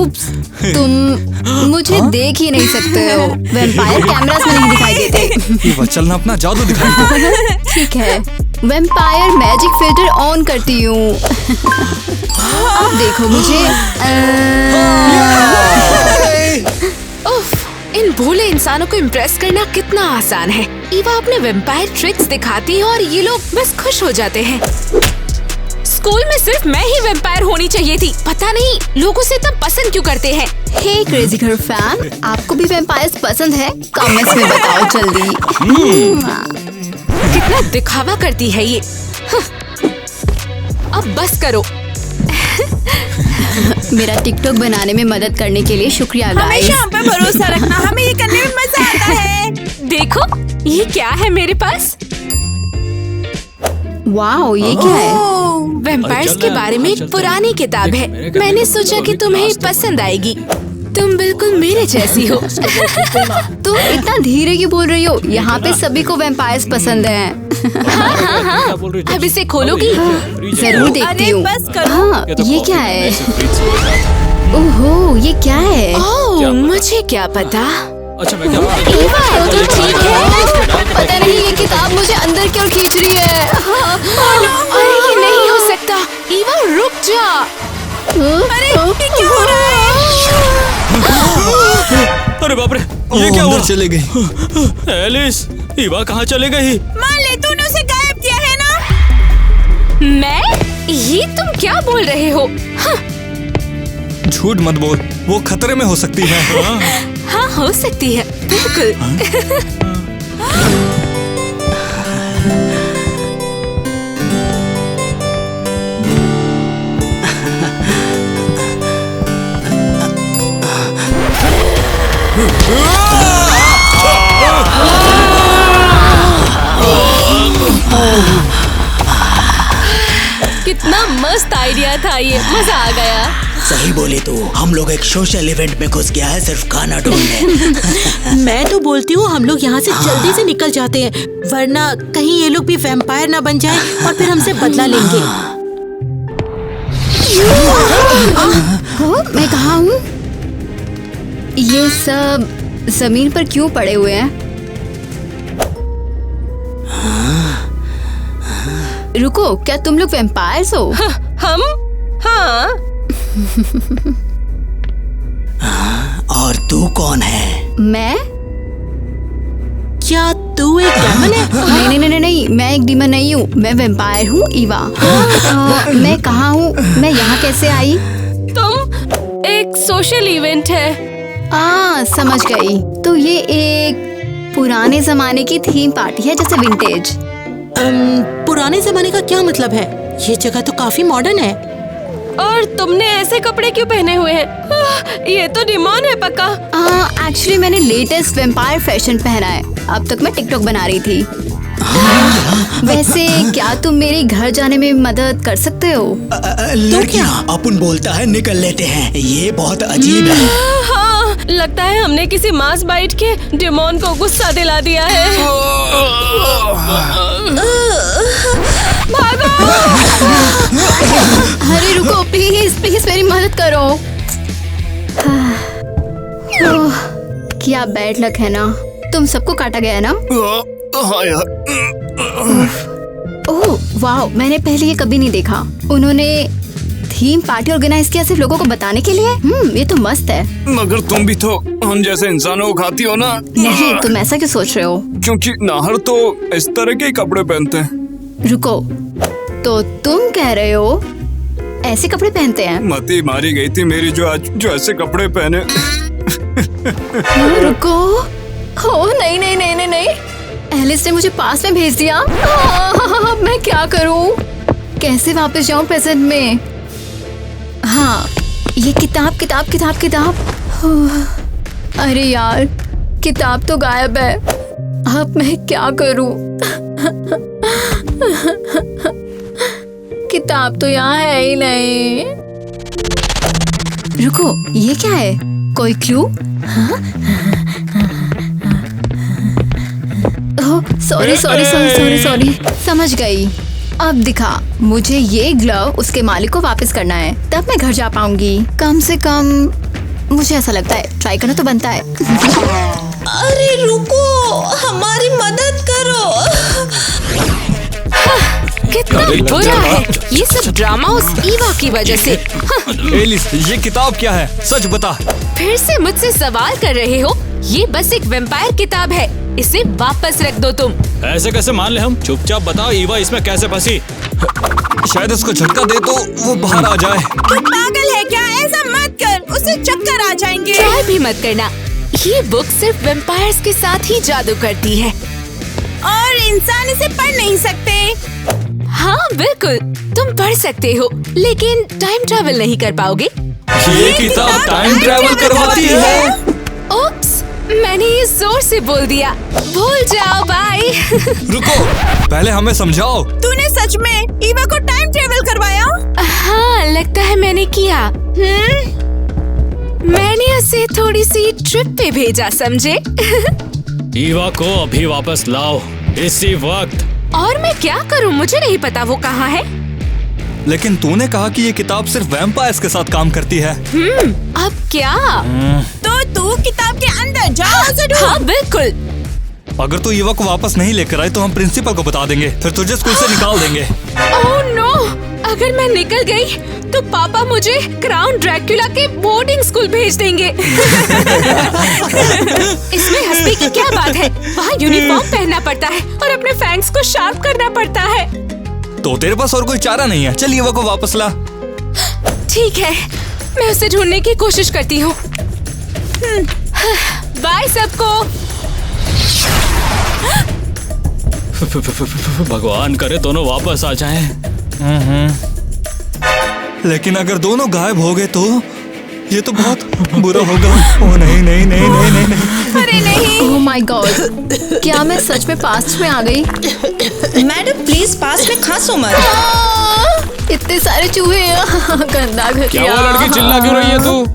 उप्स, तुम मुझे देख ही नहीं सकते हो। वैम्पायर कैमरास में नहीं दिखाई देते। ईवा चलना अपना जादू दिखाई दो। ठीक है, वैम्पायर मैजिक फिल्टर ऑन करती हूँ। अब देखो मुझे। उफ, इन भोले इंसानों को इम्प्रेस करना कितना आसान है। ईवा अपने वैम्पायर ट्रिक्स दिखाती है और ये लोग बस खुश हो जाते हैं। स्कूल में सिर्फ मैं ही वैम्पायर होनी चाहिए थी। पता नहीं लोग उसे इतना पसंद क्यों करते हैं। हे क्रेजी गर्ल फैन, आपको भी वैम्पायर्स पसंद है? कमेंट्स में बताओ जल्दी। कितना दिखावा करती है ये। अब बस करो। मेरा टिकटॉक बनाने में मदद करने के लिए शुक्रिया गाइस। हमेशा हम पे भरोसा रखना, हमें ये करने में मजा आता है। देखो ये क्या है मेरे पास। वाओ, ये क्या है? वैम्पायर्स के बारे में एक पुरानी किताब है। मैंने सोचा कि तुम्हें पसंद आएगी। तुम बिल्कुल मेरे जैसी हो। तुम इतना धीरे क्यों बोल रही हो? यहाँ पे सभी को वैम्पायर्स पसंद हैं। हाँ। अब इसे खोलोगी? जरूर देखती हूँ। बस करो। हाँ, ये क्या है? ओहो, ये क्या है? ओह, मुझे क्या पता। अच्छा मैं क्या ईवा तो ठीक है। पता नहीं ये किताब मुझे अंदर क्यों खींच रही है। अरे ये नहीं हो सकता। ईवा रुक जा। अरे ये क्या हो रहा है? अरे बाप रे, ये क्या हुआ? चले गई। एलिस, ईवा कहाँ चले गई? मान ले तूने उसे गायब किया है ना? मैं? ये तुम क्या बोल रहे हो? झूठ मत बोल, वो खतरे में हो सकती है। हाँ हो सकती है, बिल्कुल। कितना मस्त आइडिया था ये, मजा आ गया। सही बोली तू, हम लोग एक सोशल इवेंट में घुस गया है सिर्फ खाना ढूंढने। मैं तो बोलती हूँ हम लोग यहाँ से जल्दी से निकल जाते हैं, वरना कहीं ये लोग भी वैम्पायर ना बन जाए और फिर हमसे बदला लेंगे। मैं कहाँ हूँ? ये सब जमीन पर क्यों पड़े हुए हैं? रुको, क्या तुम लोग वैम्पायर्स हो? हम? हाँ। और तू कौन है? मैं? क्या तू एक डेमन है? नहीं नहीं नहीं नहीं, मैं एक डीमन नहीं हूँ, मैं वैम्पायर हूँ ईवा। मैं कहाँ हूँ? मैं यहाँ कैसे आई? तुम एक सोशल इवेंट है। समझ गई। तो ये एक पुराने जमाने की थीम पार्टी है, जैसे विंटेज। पुराने जमाने का क्या मतलब है? ये जगह तो काफी मॉडर्न है। और तुमने ऐसे कपड़े क्यों पहने हुए हैं? ये तो डिमॉन है पक्का। एक्चुअली मैंने लेटेस्ट वैम्पायर फैशन पहना है। अब तक मैं टिकटॉक बना रही थी। वैसे क्या तुम मेरे घर जाने में मदद कर सकते हो? लड़कियाँ, अपन बोलता है निकल लेते हैं, ये बहुत अजीब है। हाँ, लगता है हमने किसी मांस बाइट के डिमॉन को गुस्सा दिला दिया है। भागो! अरे रुको, प्लीज प्लीज मेरी मदद करो। ओह, क्या बैड लक है ना। तुम सबको काटा गया है ना? हाँ यार। ओह वाह, मैंने पहले ये कभी नहीं देखा। उन्होंने थीम पार्टी ऑर्गेनाइज किया सिर्फ लोगों को बताने के लिए। ये तो मस्त है। मगर तुम भी तो हम जैसे इंसानों को खाती हो ना। नहीं, तुम ऐसा क्यों सोच रहे हो? क्योंकि नाहर तो इस तरह के ही कपड़े पहनते हैं। रुको, तो तुम कह रहे हो ऐसे कपड़े पहनते हैं? मती मारी गई थी मेरी जो ऐसे कपड़े पहने। रुको, ओ नहीं नहीं नहीं नहीं नहीं, एलिस ने मुझे पास में भेज दिया। मैं क्या करूं? कैसे वापस जाऊं प्रेजेंट में? हाँ, ये किताब किताब किताब किताब। अरे यार, किताब तो गायब है। अब मैं क्या करूं? किताब तो यहाँ है ही नहीं। रुको, ये क्या है? कोई clue? Sorry sorry sorry sorry sorry, समझ गई। अब दिखा, मुझे ये ग्लव उसके मालिक को वापस करना है, तब मैं घर जा पाऊंगी। कम से कम मुझे ऐसा लगता है ट्राई करना तो बनता है। अरे रुको, हमारी मदद करो। कितना बुरा है ये सब ड्रामा उस ईवा की वजह से। एलिस, ये किताब क्या है? सच बता। फिर से मुझसे सवाल कर रहे हो? ये बस एक वेम्पायर किताब है, इसे वापस रख दो तुम। ऐसे कैसे मान ले हम? चुपचाप बताओ ईवा इसमें कैसे फंसी? शायद इसको झटका दे तो वो बाहर आ जाए। तू पागल है क्या? ऐसा मत कर, उसे चक्कर आ जाएंगे। ट्राई भी मत करना, ये बुक सिर्फ वेम्पायर्स के साथ ही जादू करती है और इंसान इसे पढ़ नहीं सकते। हाँ बिल्कुल, तुम पढ़ सकते हो लेकिन टाइम ट्रैवल नहीं कर पाओगे। ये किताब टाइम ट्रैवल करवाती है। ओप्स, मैंने ये जोर से बोल दिया। भूल जाओ, बाय। रुको, पहले हमें समझाओ। तूने सच में ईवा को टाइम ट्रेवल करवाया? हाँ, लगता है मैंने किया। मैंने उसे थोड़ी सी ट्रिप पे भेजा, समझे? ईवा को अभी वापस लाओ, इसी वक्त। और मैं क्या करूं? मुझे नहीं पता वो कहाँ है। लेकिन तूने कहा कि ये किताब सिर्फ वैम्पायर्स के साथ काम करती है। अब क्या? तो तू किताब के अंदर जाओ उसे ढूंढ। हाँ बिल्कुल। अगर तू ईवा को वापस नहीं लेकर आए तो हम प्रिंसिपल को बता देंगे, फिर तुझे स्कूल से निकाल देंगे। Oh no! अगर मैं निकल गई तो पापा मुझे क्राउन ड्रैक्युला के बोर्डिंग स्कूल भेज देंगे। इसमें हंसने की क्या बात है? वहाँ यूनिफॉर्म पहनना पड़ता है और अपने फैंग्स को शार्प करना पड़ता है। तो तेरे पास और कोई चारा नहीं है। चल ईवा को वापस ला। ठीक है, मैं उसे ढूंढने की कोशिश करती हूँ। बाय सबको। भगवान करे दोनों वापस आ जाएं। लेकिन अगर दोनों गायब हो गए तो ये तो बहुत बुरा होगा। ओह नहीं नहीं नहीं नहीं नहीं नहीं। अरे नहीं। ओह माय गॉड, क्या मैं सच में पास्ट में आ गई? मैडम प्लीज पास में खांसो मत। इतने सारे चूहे हैं। गंदा घटिया। क्या वो लड़की चिल्ला क्यों रही है तू?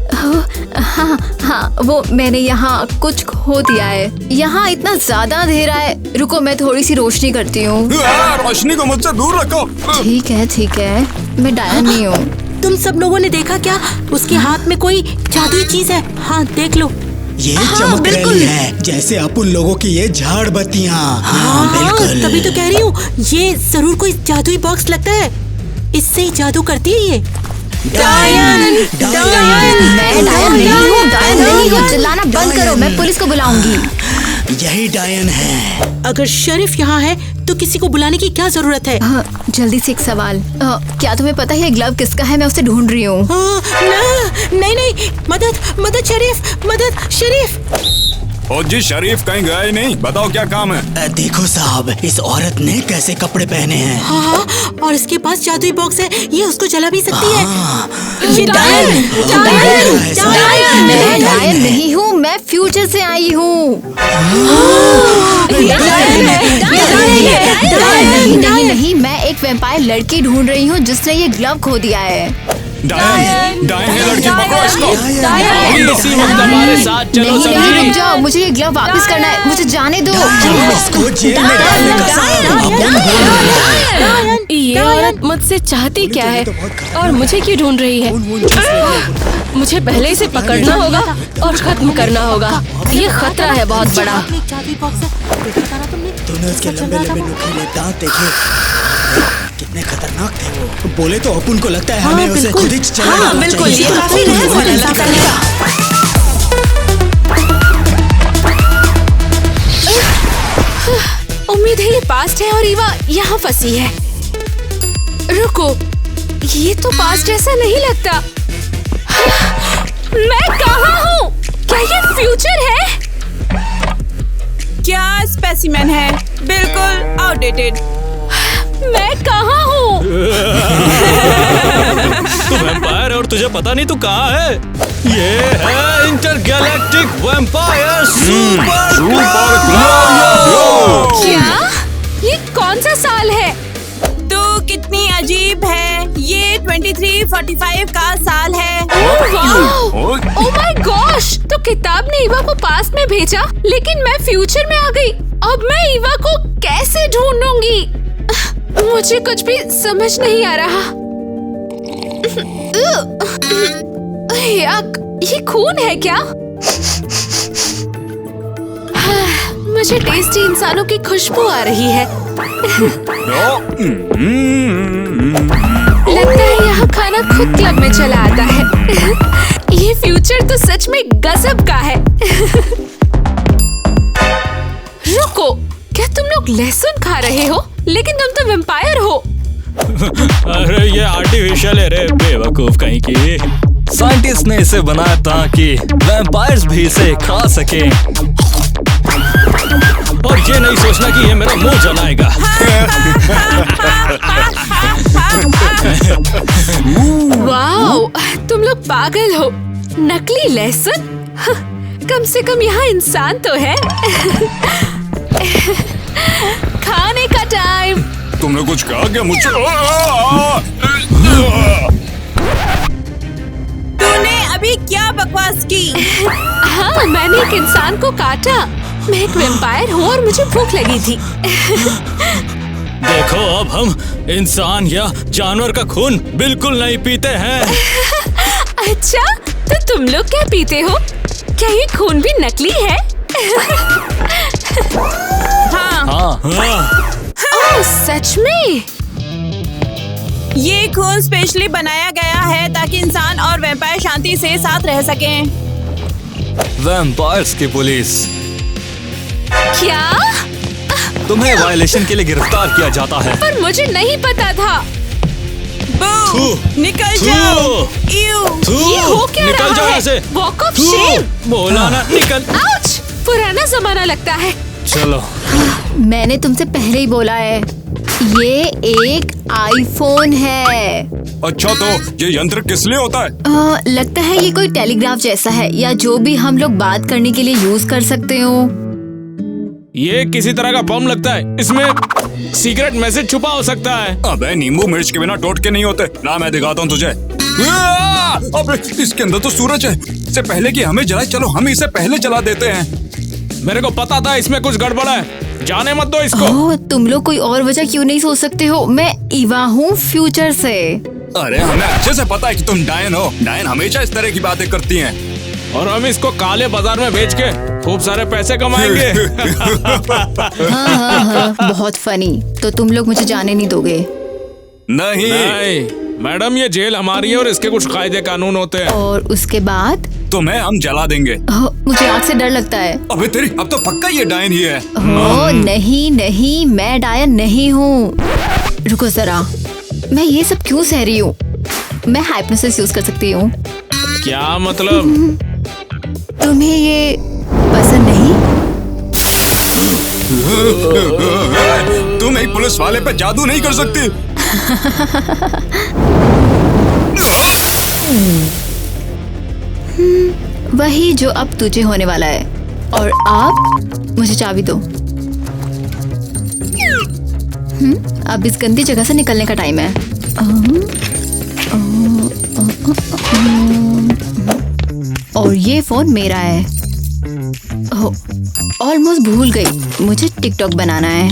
हाँ, वो मैंने यहाँ कुछ खो दिया है। यहाँ इतना ज्यादा अंधेरा है। रुको, मैं थोड़ी सी रोशनी करती हूँ। रोशनी को मुझसे दूर रखो। ठीक है, मैं डायन नहीं हूँ। तुम सब लोगों ने देखा क्या? उसके हाथ में कोई जादुई चीज है। हाँ देख लो। ये चमक रही है जैसे अपन लोगों की ये झाड़ बत्तियाँ। हाँ बिल्कुल। तभी तो कह रही हूँ, ये जरूर कोई जादुई बॉक्स लगता है। इससे ही जादू करती है ये। डायन, मैं डायन नहीं हूँ। चिल्लाना बंद करो, मैं पुलिस को बुलाऊंगी। यही डायन है। अगर शरीफ यहाँ है तो किसी को बुलाने की क्या जरूरत है? हाँ, जल्दी से एक सवाल। क्या तुम्हें पता है ये ग्लव किसका है? मैं उसे ढूंढ रही हूँ। नहीं, मदद शरीफ, मदद शरीफ। ओ जी, शरीफ कहीं गया ही नहीं। बताओ क्या काम है? देखो साहब, इस औरत ने कैसे कपड़े पहने हैं। हाँ, और इसके पास जादुई बॉक्स है, ये उसको जला भी सकती है। मैं डायन नहीं हूँ, मैं फ्यूचर से आई हूँ। नहीं, मैं एक वैम्पायर लड़की ढूंढ रही हूँ जिसने ये ग्लव खो दिया है। डायन है लड़की, पकड़ो इसको। इसी वक्त हमारे साथ चलो नहीं, सभी। रुक जाओ, मुझे ये ग्लव वापस करना है। मुझे जाने दो। इसको जेल में डालने का सारा अपन बोल ये औरत मुझसे चाहती क्या है और मुझे क्यों ढूंढ रही है? मुझे पहले इसे पकड़ना होगा और खत्म करना होगा। ये खतरा है बहुत बड़ा। जादुई बॉक्स है, देखा था ना तुमने? तूने उसके लंबे लंबे नुकीले दांत देखे? कितने खतरनाक थे वो। बोले तो अपन को लगता है हमें उसे खुद ही चला डालना बिल्कुल, ये चाहिए। काफी रहस्य वाला ऐसा करने का। उम्मीद है ये पास्ट है और ईवा यहाँ फंसी है। रुको, ये तो पास्ट जैसा नहीं लगता। मैं कहाँ हूँ? क्या ये फ्यूचर है? क्या स्पेसिमेन है? बिल्कुल आउटडेटेड। मैं कहाँ हूँ? तू वैम्पायर है और तुझे पता नहीं तू कहाँ है। ये है इंटरगैलेक्टिक वैम्पायर सुपर क्या? ये कौन सा साल है? तू कितनी अजीब है। ये 2345 का साल है। Oh my gosh! तो किताब ने ईवा को पास्ट में भेजा, लेकिन मैं फ्यूचर में आ गई। अब मैं ईवा को कैसे ढूंढूंगी? मुझे कुछ भी समझ नहीं आ रहा। यक, ये खून है क्या? मुझे टेस्टी इंसानों की खुशबू आ रही है। लगता है यहाँ खाना खुद क्लब में चला आता है। ये फ्यूचर तो सच में गजब का है। रुको, क्या तुम लोग लहसुन खा रहे हो? लेकिन तुम तो वैम्पायर हो। अरे ये आर्टिफिशियल है रे बेवकूफ कहीं की। साइंटिस्ट ने इसे बनाया ताकि वैम्पायर्स भी इसे खा सकें। और ये नहीं सोचना कि ये मेरा मुंह जलाएगा। वाओ, तुम लोग पागल हो। नकली लहसुन? कम से कम यहाँ इंसान तो है। खाने का टाइम। तुमने कुछ कहा क्या मुझे? तूने अभी क्या बकवास की? हाँ, मैंने एक इंसान को काटा। मैं एक वैम्पायर हूँ और मुझे भूख लगी थी। देखो, अब हम इंसान या जानवर का खून बिल्कुल नहीं पीते हैं। अच्छा, तो तुम लोग क्या पीते हो? क्या ये खून भी नकली है? हाँ, ओह, सच में? ये खून स्पेशली बनाया गया है ताकि इंसान और वैम्पायर शांति से साथ रह सकें। वैम्पायर्स की पुलिस, क्या? तुम्हें वायलेशन के लिए गिरफ्तार किया जाता है। पर मुझे नहीं पता था। बू, निकल जाओ। ये हो क्या निकल रहा जाओ है? यहाँ से। Walk of shame. बोला ना, निकल। आउच! पुराना जमाना लगता है। चलो, मैंने तुमसे पहले ही बोला है, ये एक आईफोन है। अच्छा, तो ये यंत्र किस लिए होता है? लगता है ये कोई टेलीग्राफ जैसा है या जो भी हम लोग बात करने के लिए यूज कर सकते हो। ये किसी तरह का बम लगता है। इसमें सीक्रेट मैसेज छुपा हो सकता है। अबे नींबू मिर्च के बिना टोटके नहीं होते ना। मैं दिखाता हूँ तुझे। अबे इसके अंदर तो सूरज है। इससे पहले कि हमें जलाए, चलो हम इसे पहले जला देते हैं। मेरे को पता था इसमें कुछ गड़बड़ है। जाने मत दो इसको। ओह, तुम लोग कोई और वजह क्यों नहीं सोच सकते हो? मैं ईवा हूँ फ्यूचर से। अरे हमें अच्छे से पता है कि तुम डायन हो। डायन हमेशा इस तरह की बातें करती हैं। और हम इसको काले बाजार में बेच के खूब सारे पैसे कमाएंगे। हाँ, बहुत फनी। तो तुम लोग मुझे जाने नहीं दोगे? नहीं, मैडम, ये जेल हमारी है और इसके कुछ कायदे कानून होते हैं। और उसके बाद? तुम्हें हम जला देंगे। मुझे आग से डर लगता है। अबे तेरी, अब तो पक्का ये डायन ही है। नहीं नहीं, मैं डायन नहीं हूँ। रुको जरा, मैं ये सब क्यों सह रही हूँ? मैं हाइप्नोसिस यूज कर सकती हूँ। क्या मतलब? तुम्हें ये पसंद नहीं? तुम एक पुलिस वाले पे जादू नहीं कर सकती। वही जो अब तुझे होने वाला है। और अब मुझे चाबी दो। अब इस गंदी जगह से निकलने का टाइम है। और ये फोन मेरा है। ऑलमोस्ट भूल गई, मुझे टिकटॉक बनाना है।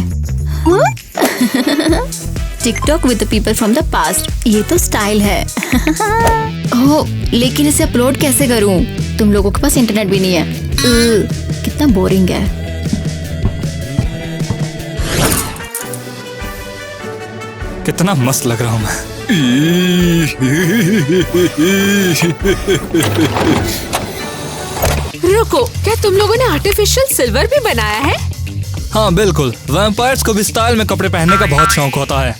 TikTok with the people from the past, ये तो स्टाइल है। लेकिन इसे अपलोड कैसे करूं? तुम लोगों के पास इंटरनेट भी नहीं है। कितना बोरिंग है। कितना मस्त लग रहा हूँ मैं। रुको, क्या तुम लोगों ने आर्टिफिशियल सिल्वर भी बनाया है? हाँ बिल्कुल, वैम्पायर्स को भी स्टाइल में कपड़े पहनने का बहुत शौक होता है।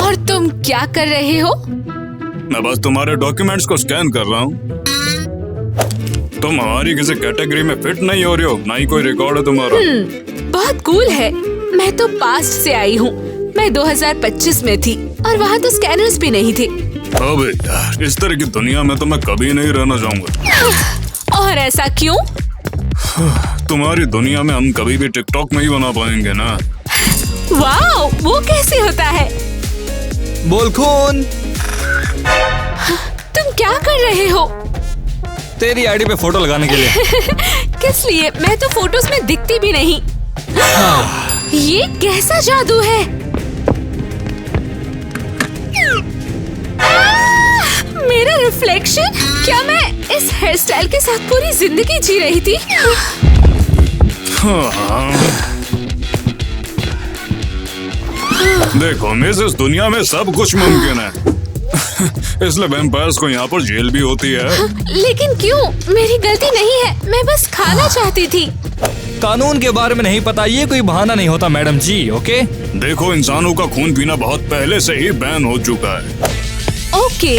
और तुम क्या कर रहे हो? मैं बस तुम्हारे डॉक्यूमेंट्स को स्कैन कर रहा हूँ। तुम हमारी किसी कैटेगरी में फिट नहीं हो रही हो, ना ही कोई रिकॉर्ड है तुम्हारा। बहुत कूल है। मैं तो पास्ट से आई हूँ। मैं 2025 में थी और वहाँ तो स्कैनर्स भी नहीं थे। अबे यार, इस तरह की दुनिया में तो मैं कभी नहीं रहना चाहूँगा। और ऐसा क्यों? तुम्हारी दुनिया में हम कभी भी टिकटॉक नहीं बना पाएंगे ना। वाओ, वो कैसे होता है? बोल खून, तुम क्या कर रहे हो? तेरी आईडी पे फोटो लगाने के लिए। किस लिए? मैं तो फोटोज में दिखती भी नहीं। ये कैसा जादू है? मेरा रिफ्लेक्शन? क्या मैं इस हेयर स्टाइल के साथ पूरी जिंदगी जी रही थी? देखो मिस, इस दुनिया में सब कुछ मुमकिन है। इसलिए वैम्पायर्स को यहाँ पर जेल भी होती है। लेकिन क्यों? मेरी गलती नहीं है, मैं बस खाना चाहती थी। कानून के बारे में नहीं पता, ये कोई बहाना नहीं होता मैडम जी। ओके, देखो इंसानों का खून पीना बहुत पहले से ही बैन हो चुका है। ओके,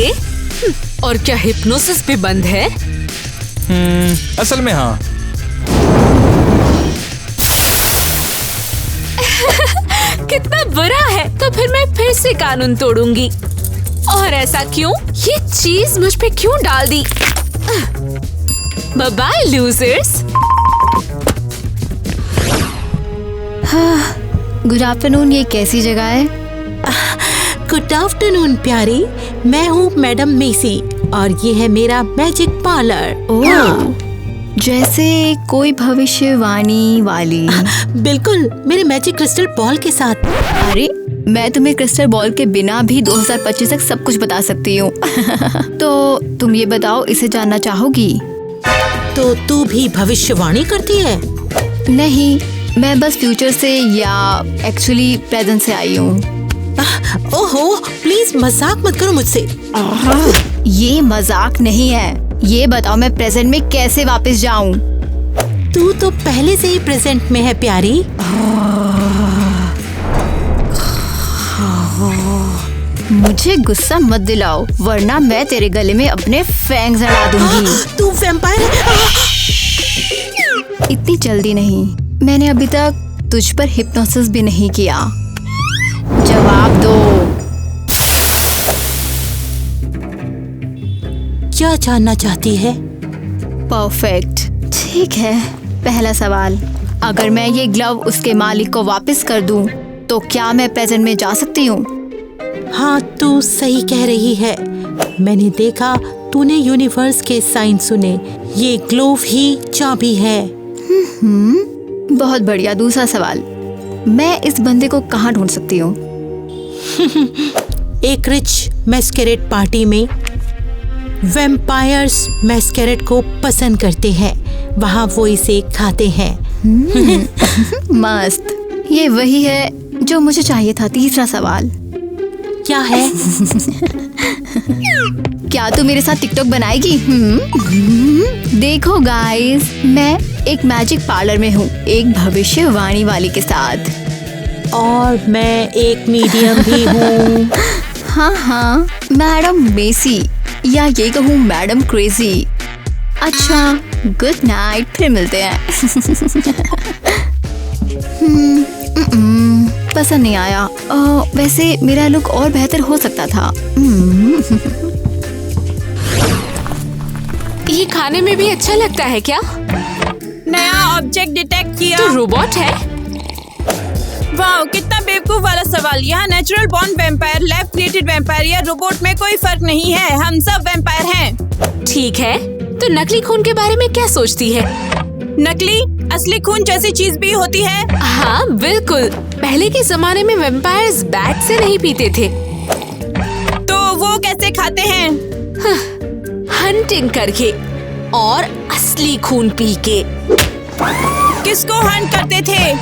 और क्या हिप्नोसिस भी बंद है? असल में हाँ। कितना बुरा है। तो फिर मैं फिर से कानून तोड़ूंगी। और ऐसा क्यों? ये चीज मुझ पे क्यों डाल दी? Bye bye losers. Good afternoon. ये कैसी जगह है? गुड आफ्टरनून प्यारी, मैं हूँ मैडम मेसी और ये है मेरा मैजिक पार्लर। ओह, जैसे कोई भविष्यवाणी वाली। बिल्कुल, मेरे मैजिक क्रिस्टल बॉल के साथ। अरे, मैं तुम्हें क्रिस्टल बॉल के बिना भी 2025 तक सब कुछ बता सकती हूँ। तो तुम ये बताओ, इसे जानना चाहोगी? तो तू भी भविष्यवाणी करती है? नहीं, मैं बस फ्यूचर से या एक्चुअली प्रेजेंट से आई हूँ। ओहो, प्लीज मजाक मत करो मुझसे। ये मजाक नहीं है। ये बताओ, मैं प्रेजेंट में कैसे वापस जाऊँ? तू तो पहले से ही प्रेजेंट में है प्यारी। मुझे गुस्सा मत दिलाओ, वरना मैं तेरे गले में अपने फैंग्स अड़ा दूंगी। तू वैम्पायर है? इतनी जल्दी नहीं, मैंने अभी तक तुझ पर हिप्नोसिस भी नहीं किया। जवाब दो। क्या जानना चाहती है? परफेक्ट, ठीक है। पहला सवाल, अगर मैं ये ग्लव उसके मालिक को वापस कर दूं, तो क्या मैं प्रेजेंट में जा सकती हूँ? हाँ, तू सही कह रही है। मैंने देखा तूने यूनिवर्स के साइन सुने। ये ग्लोव ही चाबी है। बहुत बढ़िया। दूसरा सवाल, मैं इस बंदे को कहाँ ढूंढ सकती हूँ? एक रिच मैस्करेड पार्टी में वैम्पायर्स मैस्करेड को पसंद करते हैं, वहाँ वो इसे खाते हैं। मस्त, ये वही है जो मुझे चाहिए था। तीसरा सवाल, क्या है? क्या तू मेरे साथ टिकटॉक बनाएगी? देखो गाइस, मैं एक मैजिक पार्लर में हूँ, एक भविष्यवाणी वाली के साथ। और मैं एक मीडियम भी हूँ। हाँ, मैडम मेसी, या ये कहूँ मैडम क्रेजी। अच्छा, गुड नाइट, फिर मिलते हैं। पसंद नहीं आया। वैसे मेरा लुक और बेहतर हो सकता था। ये खाने में भी अच्छा लगता है क्या? नया ऑब्जेक्ट डिटेक्ट किया। तो रोबोट है? वाह, कितना बेवकूफ वाला सवाल। यहाँ natural born vampire, lab created vampire या रोबोट में कोई फर्क नहीं है। हम सब वैम्पायर हैं। ठीक है, तो नकली खून के बारे में क्या सोचती है? नकली असली खून जैसी चीज भी होती है? हाँ बिल्कुल। पहले के जमाने में वैम्पायर्स बैग से नहीं पीते थे। तो वो कैसे खाते हैं? हंटिंग करके और असली खून पी के। किसको हंट करते थे?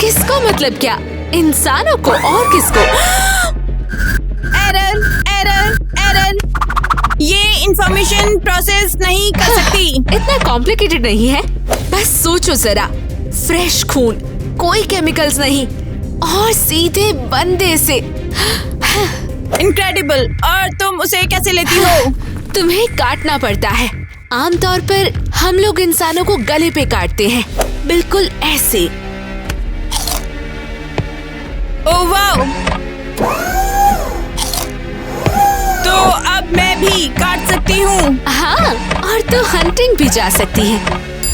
किसको मतलब क्या? इंसानों को, और किसको? एरर। ये इंफॉर्मेशन प्रोसेस नहीं कर सकती। इतना कॉम्प्लिकेटेड नहीं है, बस सोचो जरा। फ्रेश खून, कोई केमिकल्स नहीं, और सीधे बंदे से। इनक्रेडिबल। और तुम उसे कैसे लेती हो? तुम्हें काटना पड़ता है। आमतौर पर हम लोग इंसानों को गले पे काटते हैं, बिल्कुल ऐसे। ओह वाओ, तो अब मैं भी काट सकती हूँ। हाँ, और तो हंटिंग भी जा सकती है।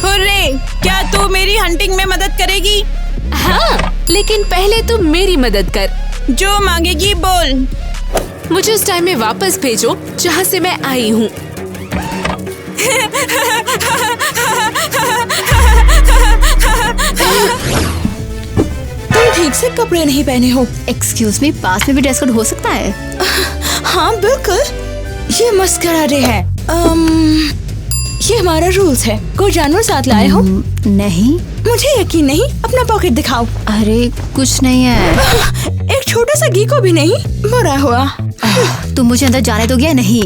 हुर्रे, क्या तू मेरी हंटिंग में मदद करेगी? हाँ, लेकिन पहले तुम मेरी मदद कर। जो मांगेगी बोल। मुझे उस टाइम में वापस भेजो जहाँ से मैं आई हूँ। तुम ठीक से कपड़े नहीं पहने हो। एक्सक्यूज मी, पास में भी ड्रेस कोड हो सकता है? हाँ बिल्कुल। ये मस्करारे है। ये हमारा रूल्स है। कोई जानवर साथ लाए हो? नहीं। मुझे यकीन नहीं। अपना पॉकेट दिखाओ। अरे कुछ नहीं है। एक छोटा सा घी को भी नहीं? बुरा हुआ। तुम मुझे अंदर जाने दोगे या नहीं?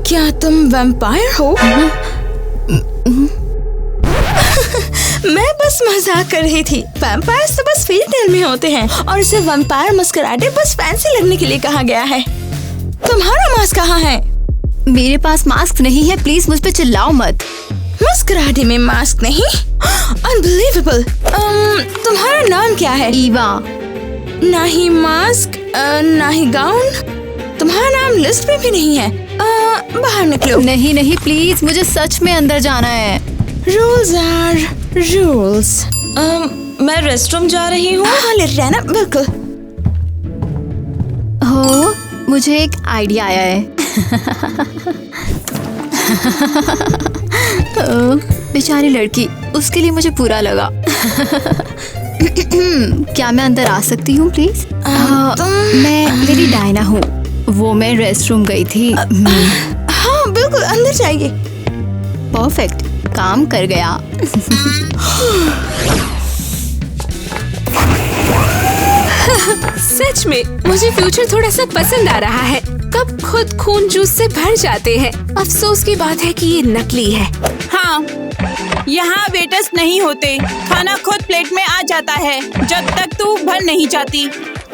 क्या तुम वैम्पायर हो? मैं बस मजाक कर रही थी। वैम्पायर्स तो बस फेरी टेल में होते हैं और इसे वैम्पायर मस्कराडे बस फैंसी लगने के लिए कहा गया है। तुम्हारा मास्क कहाँ है? मेरे पास मास्क नहीं है, प्लीज मुझ पे चिल्लाओ मत। मस्कराडे में मास्क नहीं? अनबिलीवेबल। तुम्हारा नाम क्या है? ईवा। ना ही मास्क ना ही गाउन। तुम्हारा नाम लिस्ट में भी नहीं है। बाहर निकलो। नहीं नहीं प्लीज, मुझे सच में अंदर जाना है। Rules are rules. मैं रेस्टरूम जा रही हूँ। हाँ लेट रहना। बिल्कुल। हो, मुझे एक आइडिया आया है। बेचारी लड़की, उसके लिए मुझे बुरा लगा। क्या मैं अंदर आ सकती हूँ प्लीज? मैं लेडी डायना हूँ। वो मैं रेस्टरूम गई थी। हाँ बिल्कुल, अंदर जाइए। परफेक्ट, काम कर गया। सच में मुझे फ्यूचर थोड़ा सा पसंद आ रहा है। कब खुद खून जूस से भर जाते हैं। अफसोस की बात है कि ये नकली है। हाँ, यहाँ वेटर्स नहीं होते। खाना खुद प्लेट में आ जाता है जब तक तू भर नहीं जाती।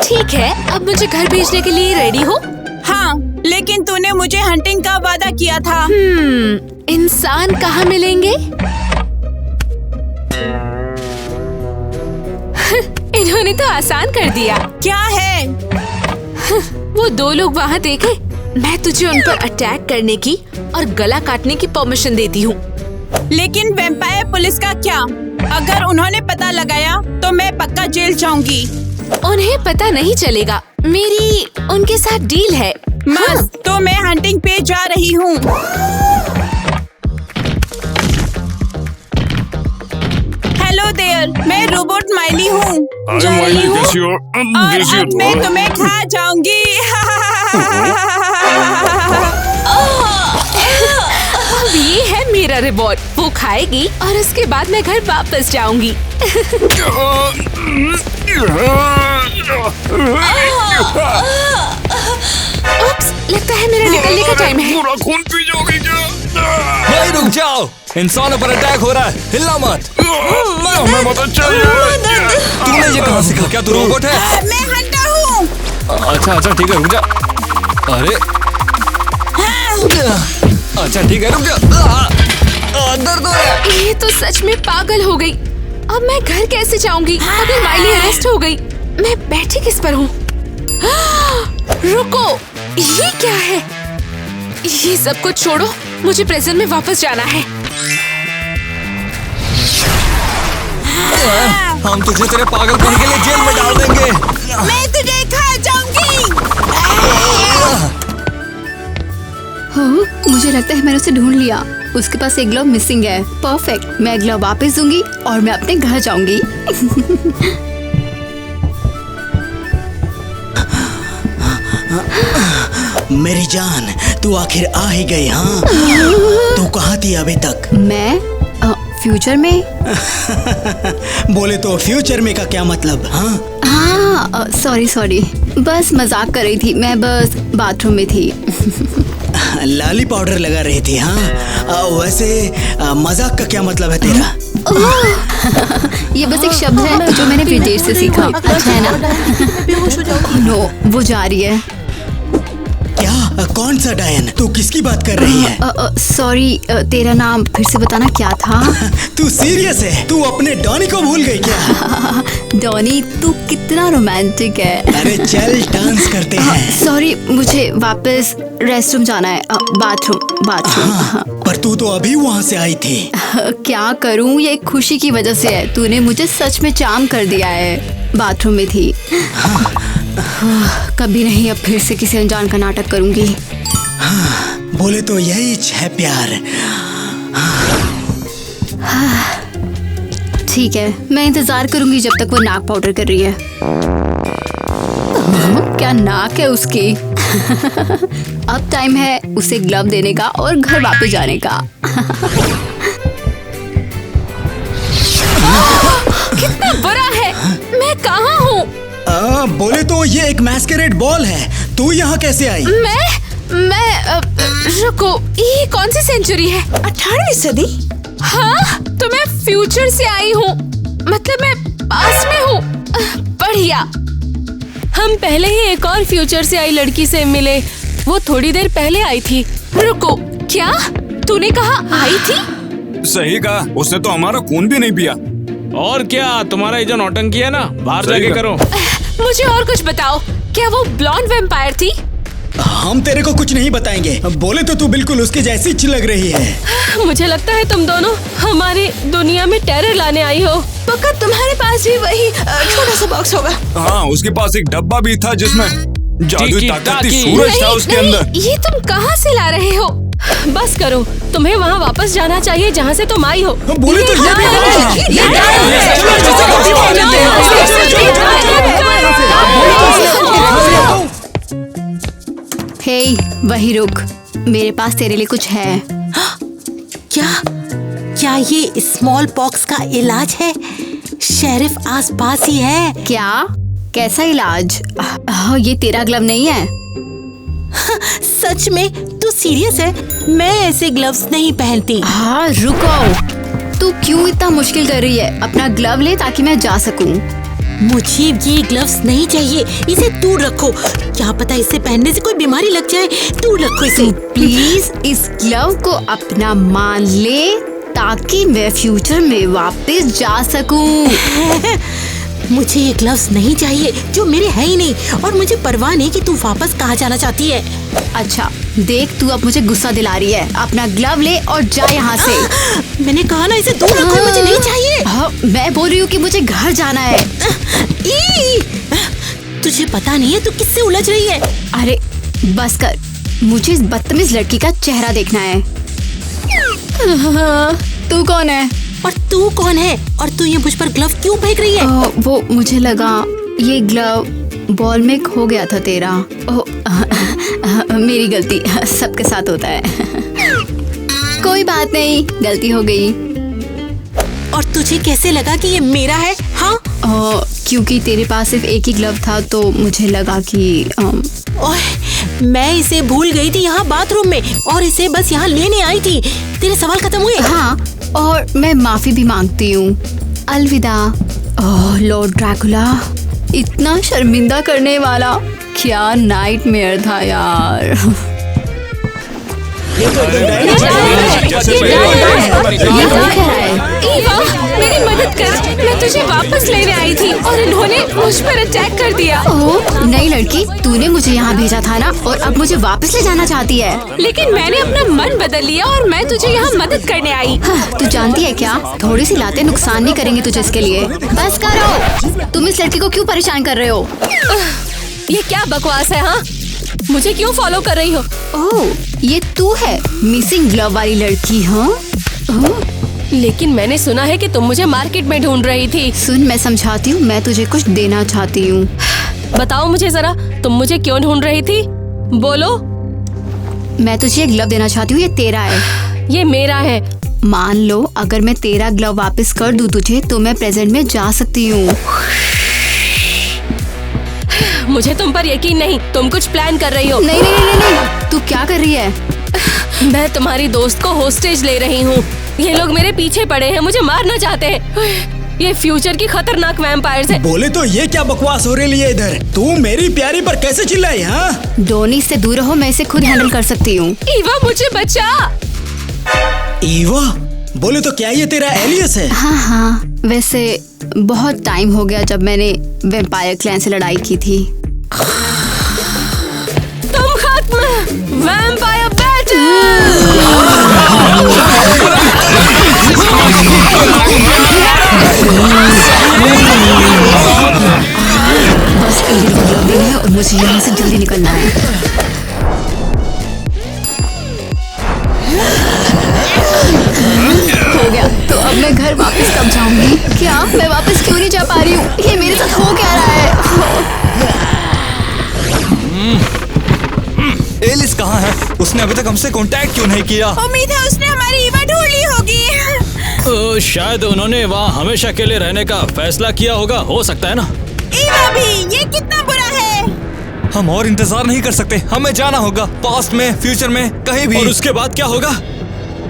ठीक है, अब मुझे घर भेजने के लिए रेडी हो? हाँ, लेकिन तूने मुझे हंटिंग का वादा किया था। इंसान कहाँ मिलेंगे? इन्होंने तो आसान कर दिया। क्या है? वो दो लोग वहाँ देखे। मैं तुझे उन पर अटैक करने की और गला काटने की परमिशन देती हूँ। लेकिन वैम्पायर पुलिस का क्या? अगर उन्होंने पता लगाया तो मैं पक्का जेल जाऊंगी। उन्हें पता नहीं चलेगा। मेरी उनके साथ डील है। बस, तो मैं हंटिंग पे जा रही हूँ। हेलो देयर, मैं रोबोट माइली हूँ। जा रही हूँ और अब मैं तुम्हें खा जाऊंगी। अब ये है मेरा रिवॉर्ड। वो खाएगी और उसके बाद मैं घर वापस जाऊंगी। उप्स, लगता है मेरा निकलने का टाइम है। पूरा खून पी जाओगी क्या? भाई रुक जाओ, इंसानों पर अटैक हो रहा है, हिलना मत। हमें मदद चाहिए। तूने ये कहाँ सीखा? क्या तू रोबोट है? मैं हंटर हूँ। अच्छा अच्छा ठीक है, रुक जा। अरे अच्छा ठीक है, रुक जा। दर्द हो रहा है। ये तो सच में पागल हो गई। अब मैं घर कैसे जाऊंगी? अभी माइली अरेस्ट हो गई। मैं बैठी किस पर हूँ? रुको, ये क्या है? ये सब कुछ छोड़ो, मुझे प्रेजेंट में वापस जाना है। हम तुझे तेरे पागलपन के लिए जेल में डाल देंगे। मैं तुझे खा जाऊंगी। हो, मुझे लगता है मैंने उसे ढूंढ लिया। उसके पास एक ग्लव मिसिंग है। परफेक्ट, मैं ग्लव वापस दूंगी और मैं अपने घर जाऊंगी। मेरी जान, तू आखिर आ ही गई। हाँ, तू कहाँ थी अभी तक? मैं फ्यूचर में। बोले तो फ्यूचर में का क्या मतलब? हाँ सॉरी, बस मजाक कर रही थी। मैं बस बाथरूम में थी। लाली पाउडर लगा रही थी। हाँ, वैसे मजाक का क्या मतलब है तेरा? ये बस एक शब्द है जो मैंने विदेश से सीखा। अच्छा है ना? नो, वो जा रही है। क्या? कौन सा डायन? तू किसकी बात कर रही है? सॉरी, तेरा नाम फिर से बताना क्या था? तू सीरियस है? तू अपने डॉनी को भूल गई क्या? डॉनी, तू कितना रोमांटिक है। अरे चल डांस करते हैं। सॉरी, मुझे वापस रेस्टरूम जाना है। बाथरूम। हाँ, पर तू तो अभी वहाँ से आई थी। क्या करूँ, ये खुशी की वजह से है। तूने मुझे सच में चार्म कर दिया है। बाथरूम में थी। कभी नहीं, अब फिर से किसी अनजान का नाटक करूंगी। हाँ, बोले तो यही है प्यार। ठीक है, मैं इंतजार करूंगी जब तक वो नाक पाउडर कर रही है। क्या नाक है उसकी। अब टाइम है उसे ग्लव देने का और घर वापस जाने का। कितना बुरा है। मैं कहाँ हूँ? बोले तो ये एक मैस्करेड बॉल है। तू यहाँ कैसे आई? रुको, ये कौन सी सेंचुरी है? 18वीं सदी? हाँ, तो मैं फ्यूचर से आई हूँ, मतलब मैं पास में हूँ। बढ़िया। हम पहले ही एक और फ्यूचर से आई लड़की से मिले, वो थोड़ी देर पहले आई थी। रुको, क्या तूने कहा आई थी? सही कहा, उसने तो हमारा खून भी नहीं पिया। और क्या, तुम्हारा ये जो नौटंकी है ना, बाहर जाके करो। मुझे और कुछ बताओ, क्या वो ब्लॉन्ड वैम्पायर थी? हम तेरे को कुछ नहीं बताएंगे। बोले तो तू बिल्कुल उसके जैसी लग रही है। मुझे लगता है तुम दोनों हमारी दुनिया में टेरर लाने आई हो। पक्का तुम्हारे पास भी वही छोटा सा बॉक्स होगा। हाँ, उसके पास एक डब्बा भी था जिसमें जादुई ताकत की सूरज था उसके अंदर। ये तुम कहाँ से ला रहे हो? बस करो, तुम्हें वहाँ वापस जाना चाहिए जहाँ से तुम आई हो। बोले तो ये हे, वही रुक, मेरे पास तेरे लिए कुछ है। क्या ये स्मॉल पॉक्स का इलाज है? शेरिफ आसपास ही है। क्या? कैसा इलाज? ये तेरा ग्लव नहीं है। सच में? तू सीरियस है? मैं ऐसे ग्लव्स नहीं पहनती। हाँ, रुको, तू क्यों इतना मुश्किल कर रही है? अपना ग्लव ले ताकि मैं जा सकूं। मुझे ये ग्लव्स नहीं चाहिए, इसे दूर रखो। क्या पता इसे पहनने से कोई बीमारी लग जाए। दूर रखो इसे प्लीज। इस ग्लव को अपना मान ले ताकि मैं फ्यूचर में वापस जा सकूं। मुझे ये ग्लव्स नहीं चाहिए जो मेरे है ही नहीं, और मुझे परवाह नहीं कि तू वापस कहाँ जाना चाहती है। अच्छा देख, तू अब मुझे गुस्सा दिला रही है। अपना ग्लव ले और जा यहाँ से। मैंने कहा ना इसे दूर रखो, मुझे नहीं चाहिए। मैं बोल रही हूँ कि मुझे घर जाना है। तुझे पता नहीं है तू किससे उलझ रही है? अरे बस कर, मुझे इस बदतमीज लड़की का चेहरा देखना है। तू कौन है? और तू कौन है? और तू ये मुझ पर ग्लव क्यों फेंक रही है? वो मुझे लगा ये ग्लव बॉल में खो गया था तेरा। मेरी गलती, सबके साथ होता है। कोई बात नहीं, गलती हो गई। और तुझे कैसे लगा कि ये मेरा है? हाँ, क्योंकि तेरे पास सिर्फ एक ही ग्लव था तो मुझे लगा कि ओह, मैं इसे भूल गई थी यहाँ बाथरूम में और इसे बस यहाँ लेने आई थी। तेरे सवाल खत्म हुए? हाँ, और मैं माफी भी मांगती हूँ। अलविदा। ओह लॉर्ड ड्रैकुला, इतना शर्मिंदा करने वाला क्या नाइटमेयर था यार। ईवा, मेरी मदद कर, मैं तुझे वापस लेने आई थी और इन्होंने मुझ पर अटैक कर दिया। ओह नई लड़की, तूने मुझे यहाँ भेजा था ना, और अब मुझे वापस ले जाना चाहती है। लेकिन मैंने अपना मन बदल लिया और मैं तुझे यहाँ मदद करने आई। तू जानती है क्या, थोड़ी सी लातें नुकसान नहीं करेंगी तुझे इसके लिए। बस करो, तुम इस लड़की को क्यों परेशान कर रहे हो? ये क्या बकवास है? हाँ, मुझे क्यों फॉलो कर रही हो? ओह, ये तू है मिसिंग ग्लव वाली लड़की? हाँ, लेकिन मैंने सुना है कि तुम मुझे मार्केट में ढूंढ रही थी। सुन, मैं समझाती हूँ, मैं तुझे कुछ देना चाहती हूँ। बताओ मुझे जरा, तुम मुझे क्यों ढूंढ रही थी? बोलो। मैं तुझे ग्लव देना चाहती हूँ, ये तेरा है। ये मेरा है। मान लो अगर मैं तेरा ग्लव वापस कर दूँ तुझे, तो मैं प्रेजेंट में जा सकती हूँ। मुझे तुम पर यकीन नहीं, तुम कुछ प्लान कर रही हो। नहीं नहीं नहीं नहीं, तू क्या कर रही है? मैं तुम्हारी दोस्त को होस्टेज ले रही हूँ। ये लोग मेरे पीछे पड़े हैं, मुझे मारना चाहते हैं। ये फ्यूचर की खतरनाक वैम्पायर्स हैं। बोले तो ये क्या बकवास हो रही है इधर? तू मेरी प्यारी पर कैसे चिल्लाई? हाँ, डोनी से दूर रहो, मैं इसे खुद हैंडल कर सकती हूँ। ईवा, मुझे बचा। ईवा, बोले तो क्या ये तेरा एलियस है? हाँ हाँ, वैसे बहुत टाइम हो गया जब मैंने वैम्पायर क्लैन से लड़ाई की थी। तुम खत्म, वैम्पायर बैटल। बस एक ग्लव है और मुझे यहाँ से जल्दी निकलना है। हो गया, तो अब मैं घर वापस कब जाऊंगी? क्या मैं वापस क्यों नहीं जा पा रही हूँ? ये मेरे साथ हो क्या रहा है? एलिस कहाँ है? उसने अभी तक हमसे कांटेक्ट क्यों नहीं किया? उम्मीद है उसने हमारी ईवा ढूंढ ली होगी। शायद उन्होंने वहाँ हमेशा के लिए रहने का फैसला किया होगा, हो सकता है ना। ईवा भी, ये कितना बुरा है। हम और इंतजार नहीं कर सकते, हमें जाना होगा, पास्ट में, फ्यूचर में, कहीं भी। और उसके बाद क्या होगा?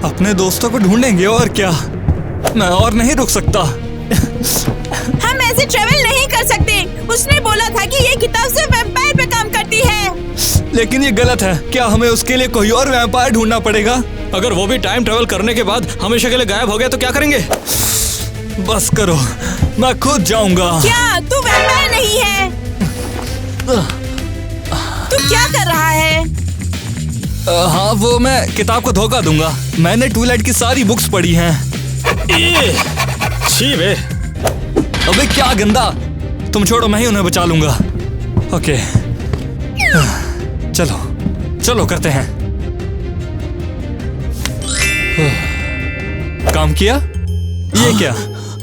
अपने दोस्तों को ढूंढेंगे और क्या। मैं और नहीं रुक सकता। हम ऐसे ट्रेवल नहीं कर सकते। उसने बोला था कि ये किताब सिर्फ वैम्पायर पे काम करती है। लेकिन ये गलत है। क्या हमें उसके लिए कोई और वैम्पायर ढूंढना पड़ेगा? अगर वो भी टाइम ट्रेवल करने के बाद हमेशा के लिए गायब हो गया तो क्या करेंगे? बस करो, मैं खुद जाऊंगा। क्या तू वैम्पायर नहीं है? तू क्या कर रहा है? हाँ, वो मैं किताब को धोखा दूंगा। मैंने ट्विलाइट की सारी बुक्स पढ़ी हैं। छी बे। अबे क्या गंदा। तुम छोड़ो, मैं ही उन्हें बचा लूंगा। ओके, चलो चलो करते हैं। काम किया? ये क्या?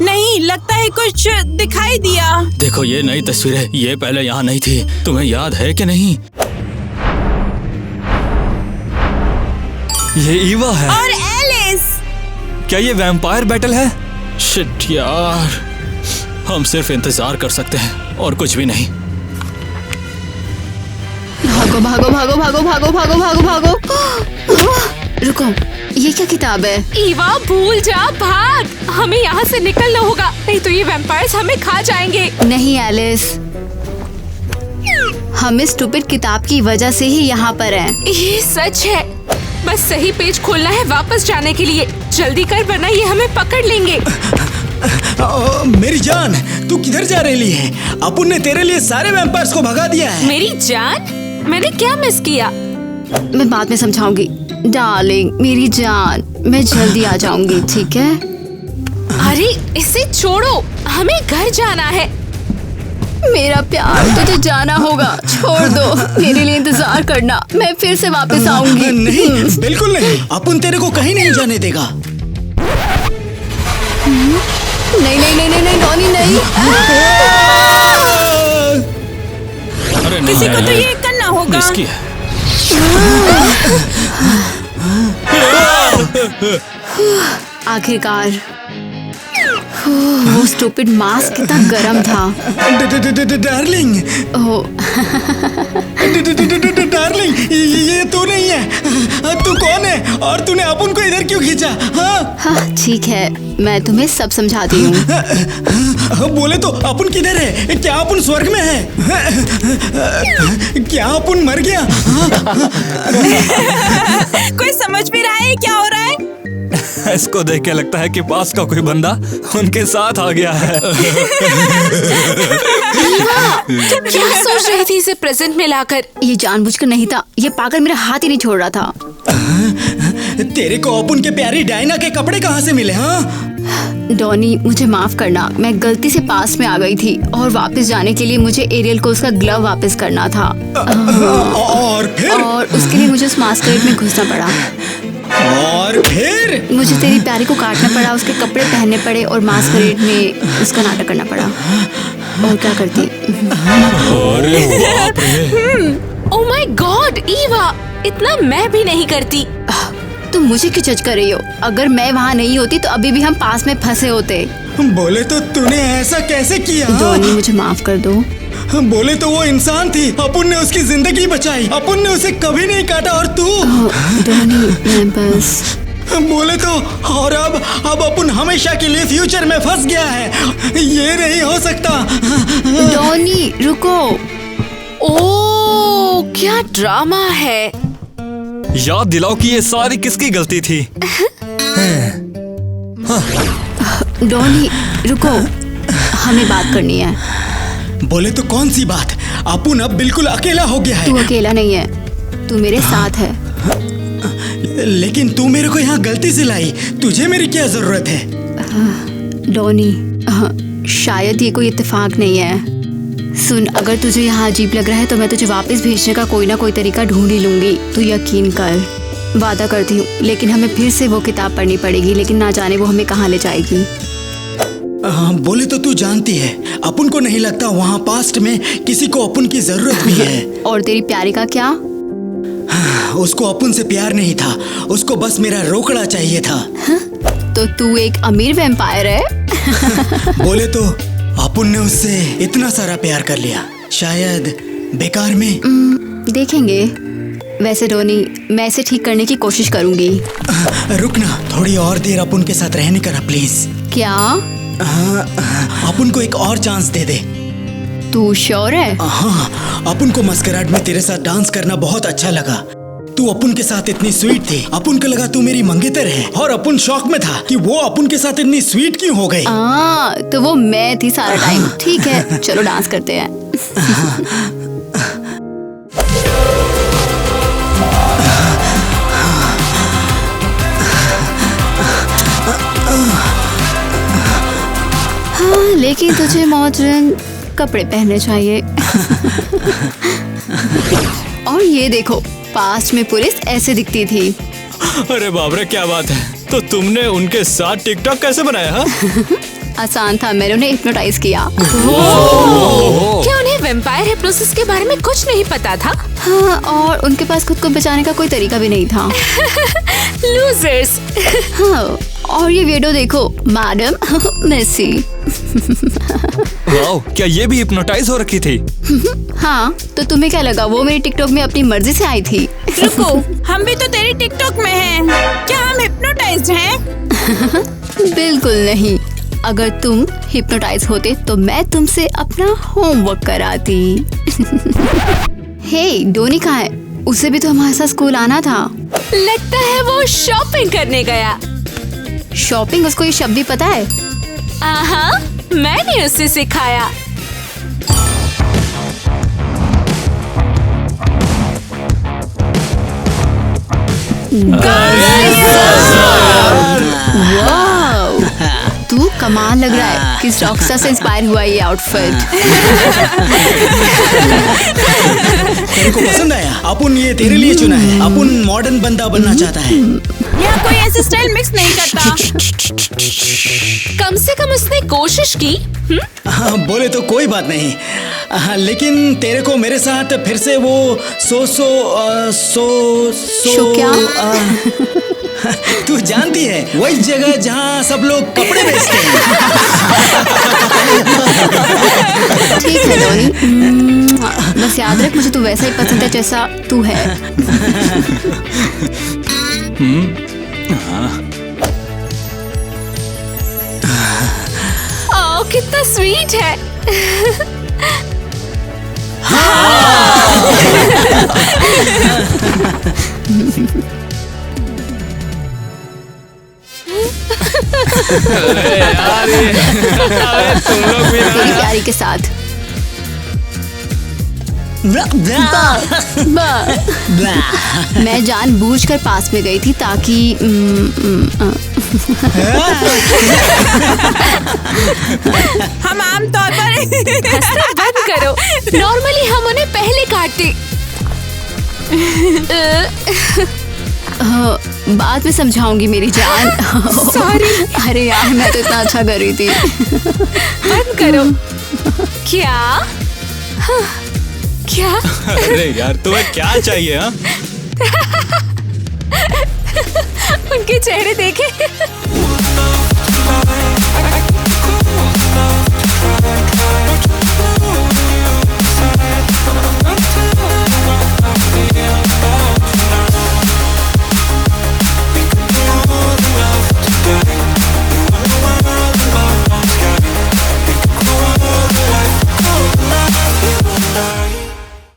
नहीं, लगता है कुछ दिखाई दिया। देखो ये नई तस्वीर है, ये पहले यहाँ नहीं थी। तुम्हें याद है कि नहीं? ये ईवा है। और एलिस। क्या ये वैम्पायर बैटल है? शिट यार, हम सिर्फ इंतजार कर सकते हैं और कुछ भी नहीं। भागो भागो भागो भागो भागो भागो भागो भागो। रुको, ये क्या किताब है? ईवा भूल जा, भाग। हमें यहाँ से निकलना होगा, नहीं तो ये वैम्पायर्स हमें खा जाएंगे। नहीं एलिस, हम इस स्टूपिड किताब की वजह से ही यहाँ पर हैं। ये सच है। बस सही पेज खोलना है वापस जाने के लिए। जल्दी कर वरना ये हमें पकड़ लेंगे। मेरी जान, तू किधर जा रही है? अपुन ने तेरे लिए सारे वैम्पायर्स को भगा दिया है। मेरी जान? मैंने क्या मिस किया? मैं बाद में समझाऊंगी। डार्लिंग, मेरी जान, मैं जल्दी आ जाऊंगी, ठीक है? अरे इसे छोड़ो, हमें घर जाना है। मेरा प्यार, तुझे जाना होगा। छोड़ दो, मेरे लिए इंतजार करना, मैं फिर से वापस आऊंगी। नहीं, बिल्कुल नहीं। अपुन तेरे को कहीं नहीं जाने देगा। नहीं नहीं नहीं नहीं नहीं डॉनी, नहीं। अरे नहीं, किसी को तो ये करना होगा। इसकी है। आखिरकार वो स्टूपिड मास्क कितना गरम था। डार्लिंग, ओह, डार्लिंग, ये तू नहीं है। तू कौन है और तूने अपुन को इधर क्यों खींचा? हाँ ठीक है, मैं तुम्हें सब समझाती हूँ। बोले तो अपुन किधर है? क्या अपुन स्वर्ग में है? क्या अपुन मर गया? कोई समझ भी रहा है क्या हो रहा है? इसको देख के लगता है कि पास का कोई बंदा उनके साथ आ गया है। क्या सोच रही थी इसे प्रेजेंट में लाकर? ये जानबूझकर नहीं था, ये पागल मेरा हाथ ही नहीं छोड़ रहा था। तेरे को अपुन के प्यारी डायना के कपड़े कहाँ से मिले? हाँ डॉनी, मुझे माफ करना, मैं गलती से पास में आ गई थी और वापस जाने के लिए मुझे एरियल को उसका ग्लव वापस करना था। और फिर? और उसके लिए मुझे उस मास्करेड में घुसना पड़ा। और फिर? मुझे तेरी प्यारी को काटना पड़ा, उसके कपड़े पहनने पड़े और मास्करेड में उसका नाटक करना पड़ा। और क्या करती? ओह माय गॉड ईवा, इतना मैं भी नहीं करती। तुम मुझे क्यों जज कर रही हो? अगर मैं वहाँ नहीं होती तो अभी भी हम पास में फंसे होते। बोले तो तूने ऐसा कैसे किया? डॉनी, मुझे माफ कर दो। बोले तो वो इंसान थी, अपुन ने उसकी जिंदगी बचाई, अपुन ने उसे कभी नहीं काटा। और तू? डॉनी, मैं बस बोले तो और अब अपुन हमेशा के लिए फ्यूचर में फंस गया है। ये नहीं हो सकता। डॉनी रुको। ओह क्या ड्रामा है। याद दिलाओ कि ये सारी किसकी गलती थी? डॉनी रुको, हमें बात करनी है। बोले तो कौन सी बात? अपुन अब बिल्कुल अकेला हो गया है। तू अकेला नहीं है, तू मेरे साथ है। लेकिन तू मेरे को यहाँ गलती से लाई, तुझे मेरी क्या जरूरत है? डॉनी, शायद ये कोई इत्तेफाक नहीं है। सुन, अगर तुझे यहाँ अजीब लग रहा है तो मैं तुझे वापस भेजने का कोई ना कोई तरीका ढूंढ ही लूंगी। तू यकीन कर, वादा करती हूँ। लेकिन हमें फिर से वो किताब पढ़नी पड़ेगी, लेकिन ना जाने वो हमें कहाँ ले जाएगी। बोले तो तू जानती है, अपन को नहीं लगता वहाँ पास्ट में किसी को अपन की जरूरत भी है। और तेरी प्यारी का क्या? उसको अपन से प्यार नहीं था, उसको बस मेरा रोकड़ा चाहिए था। तो तू एक अमीर वैम्पायर है? बोले तो अपन ने उससे इतना सारा प्यार कर लिया, शायद बेकार में। देखेंगे। वैसे डोनी, मैं इसे ठीक करने की कोशिश करूंगी। रुकना, थोड़ी और देर अपन के साथ रहने का ना प्लीज। क्या? अपन को एक और चांस दे दे। तू श्योर है? हाँ, अपन को मस्कराड में तेरे साथ डांस करना बहुत अच्छा लगा। तू अपन के साथ इतनी स्वीट थी, अपन को लगा तू मेरी मंगेतर है, और अपन शौक में था कि वो अपन के साथ इतनी स्वीट क्यों हो गई। तो वो मैं थी सारा टाइम। ठीक है, चलो डांस करते हैं। हाँ, लेकिन तुझे मॉडर्न कपड़े पहनने चाहिए। और ये देखो, पास्ट में पुलिस ऐसे दिखती थी। अरे बाप रे, क्या बात है। तो तुमने उनके साथ टिकटॉक कैसे बनाया? हाँ? आसान था, मैंने उन्हें हिप्नोटाइज किया। क्या उन्हें वैम्पायर हिप्नोसिस के बारे में कुछ नहीं पता था? हाँ, और उनके पास खुद को बचाने का कोई तरीका भी नहीं था। लूजर्स। हाँ, और ये वीडियो देखो, मैडम मेसी। वाओ, क्या ये भी हिप्नोटाइज हो रखी थी? हाँ, तो तुम्हें क्या लगा वो मेरी टिकटॉक में अपनी मर्जी से आई थी? रुको, हम भी तो तेरी टिकटॉक में हैं। क्या हम हिप्नोटाइज्ड हैं? बिल्कुल नहीं। अगर तुम हिप्नोटाइज होते तो मैं तुमसे अपना होमवर्क कराती। हे, डोनी कहाँ है? उसे भी तो हमारे साथ स्कूल आना था। लगता है वो शॉपिंग करने गया। शॉपिंग? उसको ये शब्द भी पता है? हाँ, मैंने उसे सिखाया। वाव, तू कमाल लग रहा है। किस रॉकस्टार से इंस्पायर हुआ ये आउटफिट? तेरे को पसंद आया? अपन ये तेरे लिए चुना है। अपन मॉडर्न बंदा बनना चाहता है। यहाँ कोई ऐसे स्टाइल मिक्स नहीं करता। कम से कम उसने कोशिश की। हाँ, बोले तो कोई बात नहीं। लेकिन तेरे को मेरे साथ फिर से वो शो क्या? तू जानती है, वही जगह जहाँ सब लोग कपड़े बेचते हैं। ठीक है डोनी, बस याद रख मुझे तू वैसा ही पसंद है जैसा तू है। ओह, कितना स्वीट है। तुम लोग भी तेरी प्यारी के साथ। मैं जानबूझकर पास में गई थी ताकि हम आमतौर पर हंसना बंद करो। नॉर्मली हम उन्हें पहले काटते। बाद में समझाऊंगी मेरी जान। सॉरी। अरे यार, मैं तो इतना अच्छा कर रही थी। बंद करो। क्या? हाँ, क्या? अरे यार, तुम्हें क्या चाहिए? हाँ, उनके चेहरे देखे।